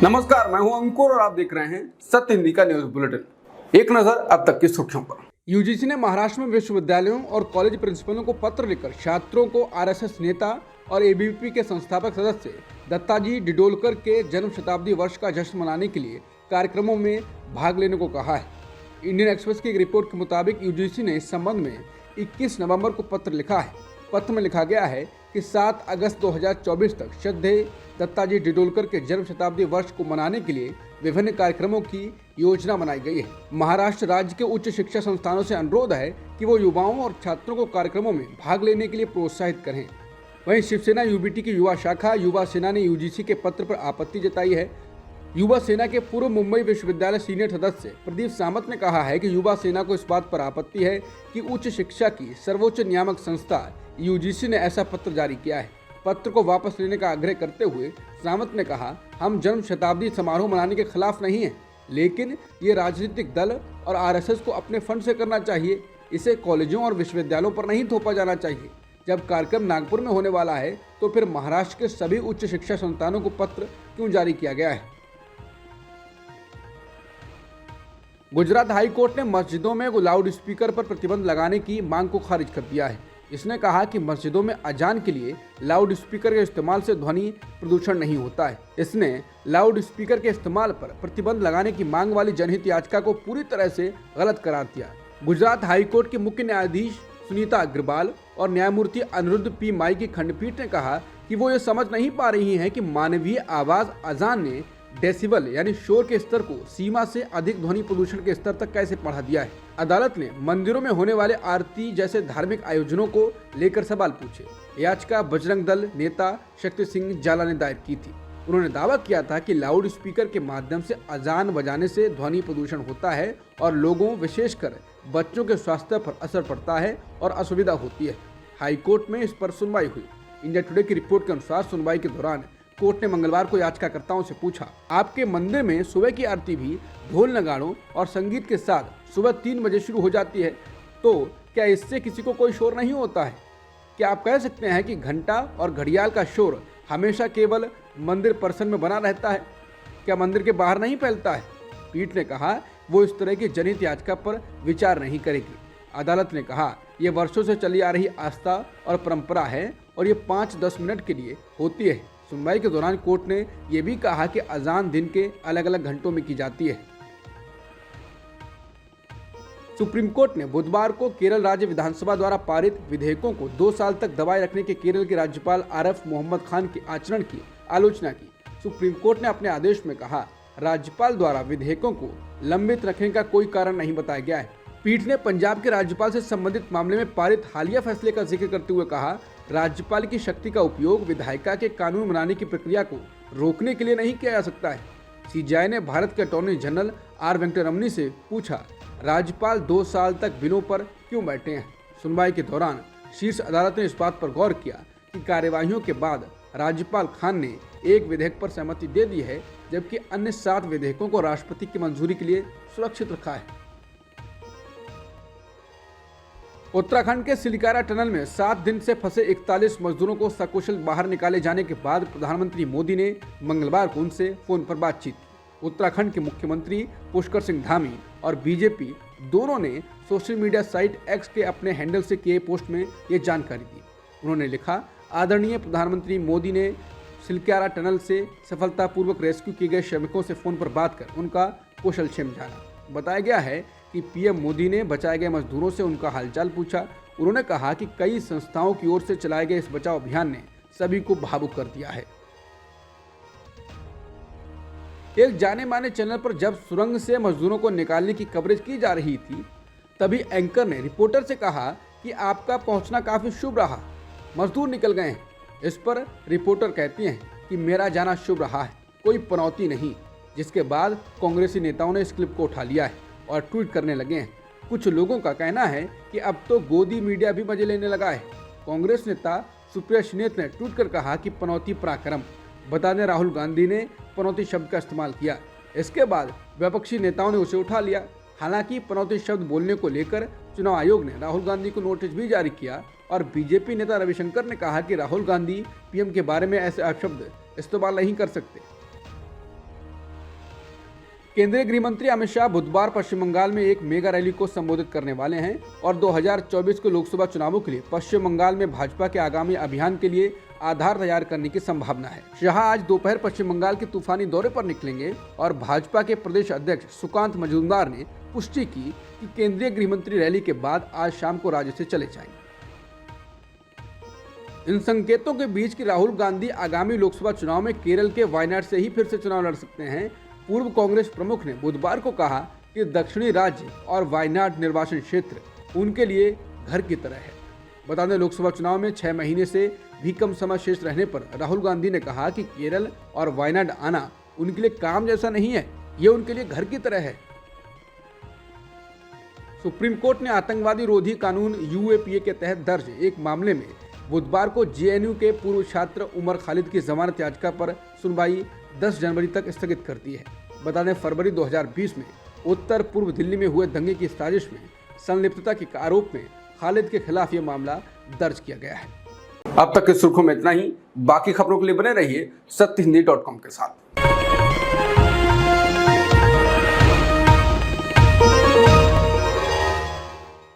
नमस्कार, मैं हूं अंकुर और आप देख रहे हैं सत्य हिंदी का न्यूज बुलेटिन। एक नजर अब तक की सुर्खियों पर। यूजीसी ने महाराष्ट्र में विश्वविद्यालयों और कॉलेज प्रिंसिपलों को पत्र लिखकर छात्रों को आरएसएस नेता और एबीवीपी के संस्थापक सदस्य दत्ताजी डिडोलकर के जन्म शताब्दी वर्ष का जश्न मनाने के लिए कार्यक्रमों में भाग लेने को कहा है। इंडियन एक्सप्रेस की एक रिपोर्ट के मुताबिक यूजीसी ने इस संबंध में 21 नवंबर को पत्र लिखा है। पत्र में लिखा गया है कि 7 अगस्त 2024 तक श्रद्धेय दत्ताजी डिडोलकर के जन्म शताब्दी वर्ष को मनाने के लिए विभिन्न कार्यक्रमों की योजना बनाई गई है। महाराष्ट्र राज्य के उच्च शिक्षा संस्थानों से अनुरोध है कि वो युवाओं और छात्रों को कार्यक्रमों में भाग लेने के लिए प्रोत्साहित करें। वहीं शिवसेना यूबीटी की युवा शाखा युवा सेना ने यूजीसी के पत्र पर आपत्ति जताई है। युवा सेना के पूर्व मुंबई विश्वविद्यालय सीनियर सदस्य प्रदीप सामंत ने कहा है कि युवा सेना को इस बात पर आपत्ति है कि उच्च शिक्षा की सर्वोच्च नियामक संस्था यूजीसी ने ऐसा पत्र जारी किया है। पत्र को वापस लेने का आग्रह करते हुए सामंत ने कहा, हम जन्म शताब्दी समारोह मनाने के खिलाफ नहीं हैं, लेकिन ये राजनीतिक दल और आरएसएस को अपने फंड से करना चाहिए। इसे कॉलेजों और विश्वविद्यालयों पर नहीं थोपा जाना चाहिए। जब कार्यक्रम नागपुर में होने वाला है तो फिर महाराष्ट्र के सभी उच्च शिक्षा संस्थानों को पत्र क्यों जारी किया गया है। गुजरात हाई कोर्ट ने मस्जिदों में लाउड स्पीकर पर प्रतिबंध लगाने की मांग को खारिज कर दिया है। इसने कहा कि मस्जिदों में अजान के लिए लाउड स्पीकर के इस्तेमाल से ध्वनि प्रदूषण नहीं होता है। इसने लाउड स्पीकर के इस्तेमाल पर प्रतिबंध लगाने की मांग वाली जनहित याचिका को पूरी तरह से गलत करार दिया। गुजरात हाई कोर्ट के मुख्य न्यायाधीश सुनीता अग्रवाल और न्यायमूर्ति अनिरुद्ध पी माई की खंडपीठ ने कहा कि वो ये समझ नहीं पा रही हैं कि मानवीय आवाज अजान ने डेसिबल यानी शोर के स्तर को सीमा से अधिक ध्वनि प्रदूषण के स्तर तक कैसे बढ़ा दिया है। अदालत ने मंदिरों में होने वाले आरती जैसे धार्मिक आयोजनों को लेकर सवाल पूछे। याचिका बजरंग दल नेता शक्ति सिंह जाला ने दायर की थी। उन्होंने दावा किया था कि लाउड स्पीकर के माध्यम से अजान बजाने से ध्वनि प्रदूषण होता है और लोगों विशेषकर बच्चों के स्वास्थ्य पर असर पड़ता है और असुविधा होती है। हाईकोर्ट में इस पर सुनवाई हुई। इंडिया टुडे की रिपोर्ट के अनुसार सुनवाई के दौरान कोर्ट ने मंगलवार को याचिकाकर्ताओं से पूछा, आपके मंदिर में सुबह की आरती भी ढोल नगाड़ों और संगीत के साथ सुबह 3 बजे शुरू हो जाती है, तो क्या इससे किसी को कोई शोर नहीं होता है? क्या आप कह सकते हैं कि घंटा और घड़ियाल का शोर हमेशा केवल मंदिर परिसर में बना रहता है? क्या मंदिर के बाहर नहीं फैलता है? पीठ ने कहा वो इस तरह की जनहित याचिका पर विचार नहीं करेगी। अदालत ने कहा यह वर्षों से चली आ रही आस्था और परंपरा है और ये 5-10 मिनट के लिए होती है। सुनवाई के दौरान कोर्ट ने यह भी कहा कि अजान दिन के अलग अलग घंटों में की जाती है। सुप्रीम कोर्ट ने बुधवार को केरल राज्य विधानसभा द्वारा पारित विधेयकों को 2 साल तक दबाए रखने के केरल के राज्यपाल आरिफ मोहम्मद खान के आचरण की आलोचना की। सुप्रीम कोर्ट ने अपने आदेश में कहा, राज्यपाल द्वारा विधेयकों को लंबित रखने का कोई कारण नहीं बताया गया है। पीठ ने पंजाब के राज्यपाल से संबंधित मामले में पारित हालिया फैसले का जिक्र करते हुए कहा, राज्यपाल की शक्ति का उपयोग विधायिका के कानून बनाने की प्रक्रिया को रोकने के लिए नहीं किया जा सकता है। सीजेआई ने भारत के अटॉर्नी जनरल आर वेंकटरमणी से पूछा, राज्यपाल 2 साल तक बिलों पर क्यों बैठे हैं? सुनवाई के दौरान शीर्ष अदालत ने इस बात पर गौर किया कि कार्यवाहियों के बाद राज्यपाल खान ने एक विधेयक पर सहमति दे दी है, जबकि अन्य 7 विधेयकों को राष्ट्रपति की मंजूरी के लिए सुरक्षित रखा है। उत्तराखंड के सिलकारा टनल में 7 दिन से फंसे 41 मजदूरों को सकुशल बाहर निकाले जाने के बाद प्रधानमंत्री मोदी ने मंगलवार को उनसे फोन पर बातचीत की। उत्तराखंड के मुख्यमंत्री पुष्कर सिंह धामी और बीजेपी दोनों ने सोशल मीडिया साइट एक्स के अपने हैंडल से किए पोस्ट में ये जानकारी दी। उन्होंने लिखा, आदरणीय प्रधानमंत्री मोदी ने सिलकारा टनल से सफलतापूर्वक रेस्क्यू किए गए श्रमिकों से फोन पर बात कर उनका कुशलक्षेम जाना। बताया गया है कि पीएम मोदी ने बचाए गए मजदूरों से उनका हालचाल पूछा। उन्होंने कहा कि कई संस्थाओं की ओर से चलाए गए इस बचाव अभियान ने सभी को भावुक कर दिया है। एक जाने माने चैनल पर जब सुरंग से मजदूरों को निकालने की कवरेज की जा रही थी, तभी एंकर ने रिपोर्टर से कहा कि आपका पहुंचना काफी शुभ रहा, मजदूर निकल गए हैं। इस पर रिपोर्टर कहती हैं कि मेरा जाना शुभ रहा है, कोई पनौती नहीं। जिसके बाद कांग्रेसी नेताओं ने इस क्लिप को उठा लिया है और ट्वीट करने लगे हैं। कुछ लोगों का कहना है कि अब तो गोदी मीडिया भी मजे लेने लगा है। कांग्रेस नेता सुप्रिया श्रीनेत ने ट्वीट कर कहा कि पनौती पराक्रम। बता दें, राहुल गांधी ने पनौती शब्द का इस्तेमाल किया। इसके बाद विपक्षी नेताओं ने उसे उठा लिया। हालांकि पनौती शब्द बोलने को लेकर चुनाव आयोग ने राहुल गांधी को नोटिस भी जारी किया और बीजेपी नेता रविशंकर ने कहा कि राहुल गांधी पीएम के बारे में ऐसे अपशब्द इस्तेमाल नहीं कर सकते। केंद्रीय गृह मंत्री अमित शाह बुधवार पश्चिम बंगाल में एक मेगा रैली को संबोधित करने वाले हैं और 2024 के लोकसभा चुनावों के लिए पश्चिम बंगाल में भाजपा के आगामी अभियान के लिए आधार तैयार करने की संभावना है। शाह आज दोपहर पश्चिम बंगाल के तूफानी दौरे पर निकलेंगे और भाजपा के प्रदेश अध्यक्ष सुकांत मजूमदार ने पुष्टि की कि केंद्रीय गृह मंत्री रैली के बाद आज शाम को राज्य से चले जाएंगे। इन संकेतों के बीच कि राहुल गांधी आगामी लोकसभा चुनाव में केरल के वायनाड से ही फिर से चुनाव लड़ सकते हैं, पूर्व कांग्रेस प्रमुख ने बुधवार को कहा कि दक्षिणी राज्य और वायनाड निर्वाचन क्षेत्र उनके लिए घर की तरह है। बता दें, लोकसभा चुनाव में 6 महीने से भी कम समय शेष रहने पर राहुल गांधी ने कहा कि केरल और वायनाड आना उनके लिए काम जैसा नहीं है, ये उनके लिए घर की तरह है। सुप्रीम कोर्ट ने आतंकवादी रोधी कानून यूएपीए के तहत दर्ज एक मामले में बुधवार को जेएनयू के पूर्व छात्र उमर खालिद की जमानत याचिका पर सुनवाई 10 जनवरी तक स्थगित कर दी है। बता दें, फरवरी 2020 में उत्तर पूर्व दिल्ली में हुए दंगे की साजिश में संलिप्तता के आरोप में खालिद के खिलाफ यह मामला दर्ज किया गया है। अब तक की सुर्खियों में इतना ही। बाकी खबरों के लिए बने रहिए सत्यहिंदी.com के साथ।